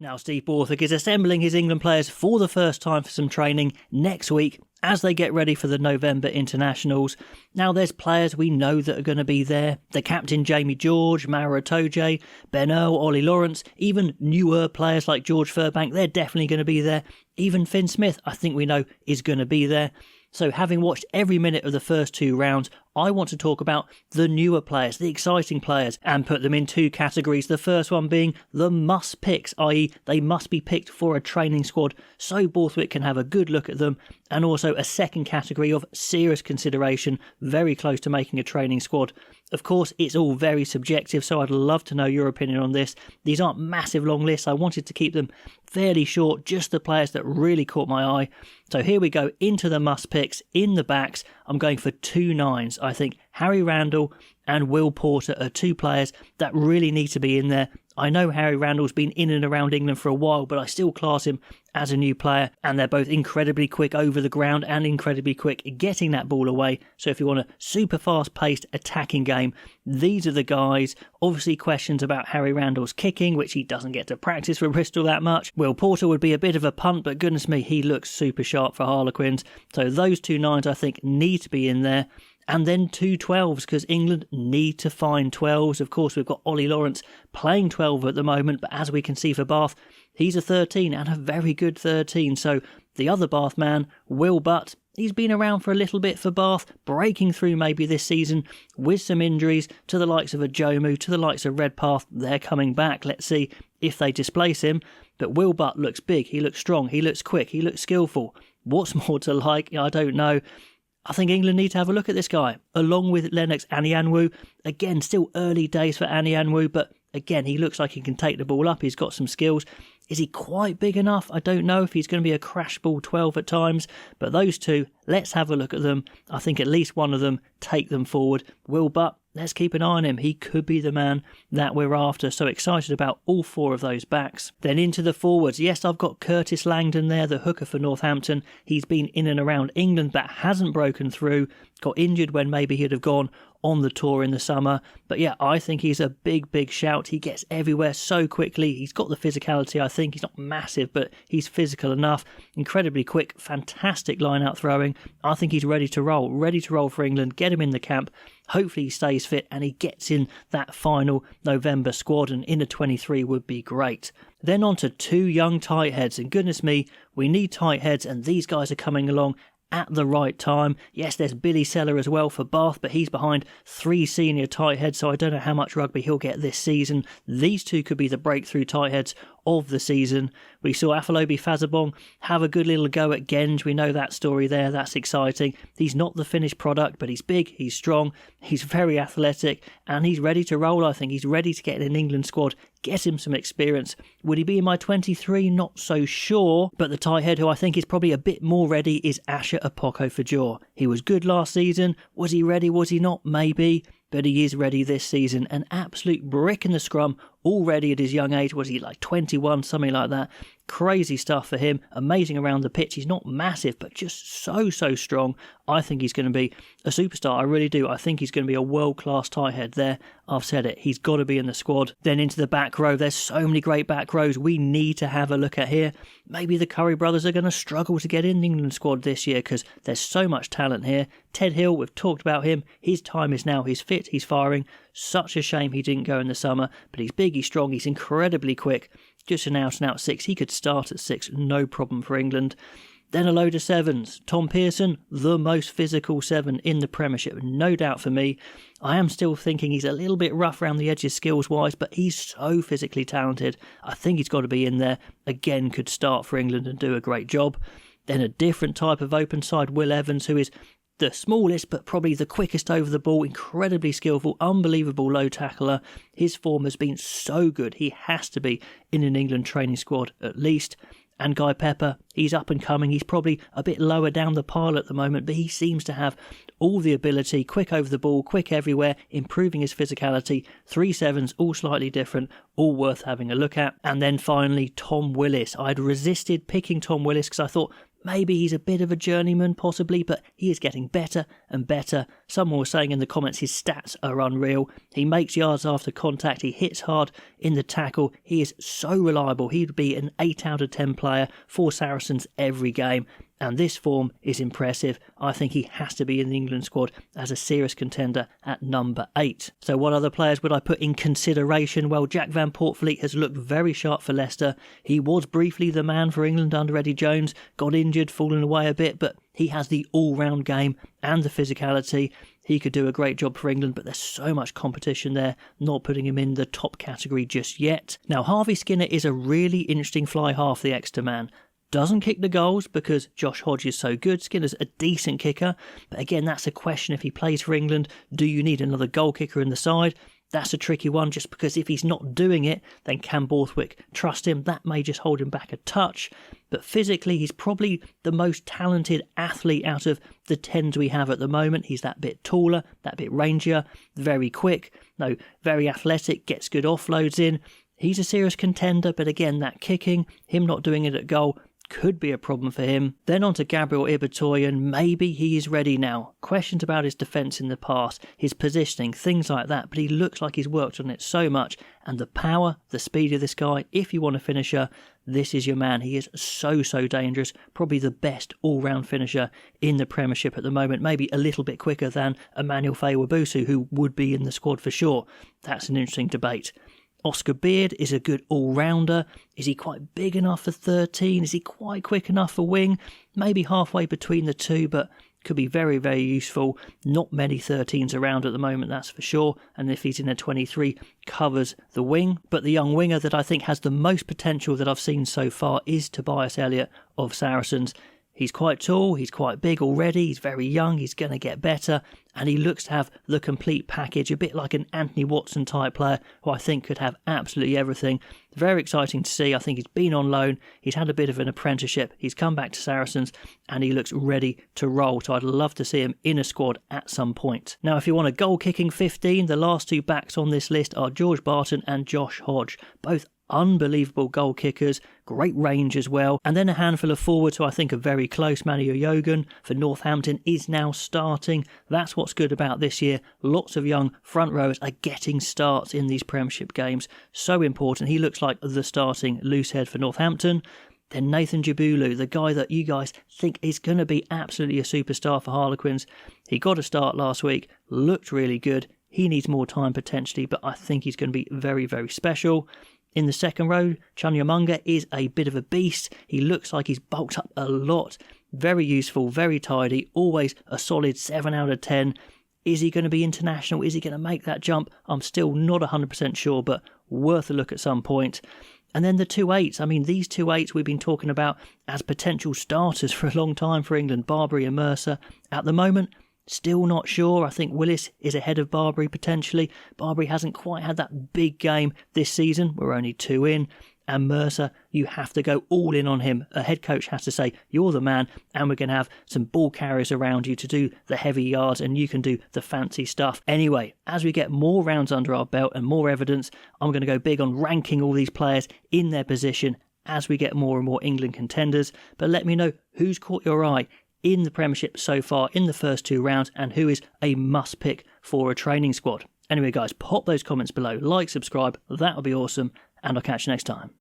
Now Steve Borthwick is assembling his England players for the first time for some training next week as they get ready for the November internationals. Now there's players we know that are going to be there. The captain Jamie George, Mara Itoje, Ben Earl, Ollie Lawrence, even newer players like George Furbank, they're definitely going to be there. Even Finn Smith, I think we know, is going to be there. So having watched every minute of the first two rounds, I want to talk about the newer players, the exciting players, and put them in two categories. The first one being the must picks, i.e. they must be picked for a training squad so Borthwick can have a good look at them, and also a second category of serious consideration, very close to making a training squad. Of course, it's all very subjective, so I'd love to know your opinion on this. These aren't massive long lists. I wanted to keep them fairly short, just the players that really caught my eye. So here we go into the must picks. In the backs, I'm going for 2 nines. I think Harry Randall and Will Porter are two players that really need to be in there. I know Harry Randall's been in and around England for a while, but I still class him as a new player, and they're both incredibly quick over the ground and incredibly quick getting that ball away. So if you want a super fast-paced attacking game, these are the guys. Obviously questions about Harry Randall's kicking, which he doesn't get to practice for Bristol that much. Will Porter would be a bit of a punt, but goodness me, he looks super sharp for Harlequins. So those 2 nines I think need to be in there. And then 2 12s, because England need to find 12s. Of course, we've got Ollie Lawrence playing 12 at the moment, but as we can see for Bath, he's a 13 and a very good 13. So the other Bath man, Will Butt, he's been around for a little bit for Bath, breaking through maybe this season with some injuries to the likes of a Jomu, to the likes of Redpath. They're coming back. Let's see if they displace him. But Will Butt looks big, he looks strong, he looks quick, he looks skillful. What's more to like? I don't know. I think England need to have a look at this guy, along with Lennox Anianwu. Again, still early days for Anianwu, but again, he looks like he can take the ball up. He's got some skills. Is he quite big enough? I don't know if he's going to be a crash ball 12 at times, but those two, let's have a look at them. I think at least one of them, take them forward. Will Butt, let's keep an eye on him. He could be the man that we're after. So excited about all 4 of those backs. Then into the forwards. Yes, I've got Curtis Langdon there, the hooker for Northampton. He's been in and around England but hasn't broken through. Got injured when maybe he'd have gone on the tour in the summer. But yeah, I think he's a big shout. He gets everywhere so quickly. He's got the physicality, I think. He's not massive, but he's physical enough. Incredibly quick, fantastic line-out throwing. I think he's ready to roll for England. Get him in the camp. Hopefully he stays fit and he gets in that final November squad, and in a 23 would be great. Then on to 2 young tight heads, and goodness me, we need tight heads, and these guys are coming along at the right time. Yes, there's Billy Seller as well for Bath, but he's behind 3 senior tight heads, so I don't know how much rugby he'll get this season. These 2 could be the breakthrough tight heads of the season. We saw Afolobi Fazabong have a good little go at Genge. We know that story there. That's exciting. He's not the finished product, but he's big, he's strong, he's very athletic, and he's ready to roll, I think. He's ready to get in an England squad, get him some experience. Would he be in my 23? Not so sure, but the tight head who I think is probably a bit more ready is Asher Apoko-Fajor. He was good last season. Was he ready? Was he not? Maybe. But he is ready this season. An absolute brick in the scrum already at his young age. Was he like 21, something like that? Crazy stuff for him. Amazing around the pitch. He's not massive, but just so strong. I think he's going to be a superstar. I really do. I think he's going to be a world-class tight head there. I've said it. He's got to be in the squad. Then into the back row. There's so many great back rows we need to have a look at here. Maybe the Curry brothers are going to struggle to get in the England squad this year because there's so much talent here. Ted Hill, we've talked about him. His time is now. He's fit. He's firing. Such a shame he didn't go in the summer, but he's big, he's strong, he's incredibly quick. Just an out-and-out 6. He could start at 6, no problem for England. Then a load of 7s. Tom Pearson, the most physical 7 in the Premiership, no doubt for me. I am still thinking he's a little bit rough around the edges skills-wise, but he's so physically talented. I think he's got to be in there. Again, could start for England and do a great job. Then a different type of open side, Will Evans, who is the smallest but probably the quickest over the ball, incredibly skillful, unbelievable low tackler. His form has been so good, he has to be in an England training squad at least. And Guy Pepper, he's up and coming. He's probably a bit lower down the pile at the moment, but he seems to have all the ability, quick over the ball, quick everywhere, improving his physicality. 3 7s, all slightly different, all worth having a look at. And then finally, Tom Willis. I'd resisted picking Tom Willis because I thought Maybe he's a bit of a journeyman, possibly, but he is getting better and better. Someone was saying in the comments his stats are unreal. He makes yards after contact. He hits hard in the tackle. He is so reliable. He'd be an 8 out of 10 player for Saracens every game. And this form is impressive. I think he has to be in the England squad as a serious contender at number 8. So what other players would I put in consideration? Well, Jack Van Poortvliet has looked very sharp for Leicester. He was briefly the man for England under Eddie Jones, got injured, fallen away a bit, but he has the all-round game and the physicality. He could do a great job for England, but there's so much competition there, not putting him in the top category just yet. Now, Harvey Skinner is a really interesting fly half, the Exeter man. Doesn't kick the goals because Josh Hodge is so good. Skinner's a decent kicker. But again, that's a question if he plays for England. Do you need another goal kicker in the side? That's a tricky one just because if he's not doing it, then can Borthwick trust him? That may just hold him back a touch. But physically, he's probably the most talented athlete out of the 10s we have at the moment. He's that bit taller, that bit rangier, very quick, very athletic, gets good offloads in. He's a serious contender, but again, that kicking, him not doing it at goal, could be a problem for him. Then on to Gabriel Ibitoyen. Maybe he is ready now. Questions about his defence in the past, his positioning, things like that, but he looks like he's worked on it so much. And the power, the speed of this guy, if you want a finisher, this is your man. He is so dangerous. Probably the best all-round finisher in the Premiership at the moment. Maybe a little bit quicker than Emmanuel Faye-Wabusu, who would be in the squad for sure. That's an interesting debate. Oscar Beard is a good all-rounder. Is he quite big enough for 13? Is he quite quick enough for wing? Maybe halfway between the two, but could be very useful. Not many 13s around at the moment, that's for sure. And if he's in a 23, covers the wing. But the young winger that I think has the most potential that I've seen so far is Tobias Elliott of Saracens. He's quite tall, he's quite big already, he's very young, he's going to get better, and he looks to have the complete package, a bit like an Anthony Watson type player who I think could have absolutely everything. Very exciting to see. I think he's been on loan, he's had a bit of an apprenticeship, he's come back to Saracens, and he looks ready to roll, so I'd love to see him in a squad at some point. Now, if you want a goal-kicking 15, the last two backs on this list are George Barton and Josh Hodge, both unbelievable goal kickers, great range as well. And then a handful of forwards who I think are very close. Manu Yogan for Northampton is now starting. That's what's good about this year. Lots of young front rowers are getting starts in these Premiership games. So important. He looks like the starting loose head for Northampton. Then Nathan Jabulu, the guy that you guys think is going to be absolutely a superstar for Harlequins. He got a start last week, looked really good. He needs more time potentially, but I think he's going to be very special. In the second row, Chunyamunga is a bit of a beast. He looks like he's bulked up a lot. Very useful, very tidy, always a solid 7 out of 10. Is he going to be international? Is he going to make that jump? I'm still not 100% sure, but worth a look at some point. And then the 2-8s. I mean, these 2-8s we've been talking about as potential starters for a long time for England, Barbary and Mercer. At the moment, still not sure. I think Willis is ahead of Barbary potentially. Barbary hasn't quite had that big game this season. We're only 2 in. And Mercer, you have to go all in on him. A head coach has to say, you're the man, and we're going to have some ball carriers around you to do the heavy yards, and you can do the fancy stuff. Anyway, as we get more rounds under our belt and more evidence, I'm going to go big on ranking all these players in their position as we get more and more England contenders. But let me know who's caught your eye in the Premiership so far in the first 2 rounds and who is a must pick for a training squad. Anyway guys, pop those comments below, like, subscribe, that would be awesome, and I'll catch you next time.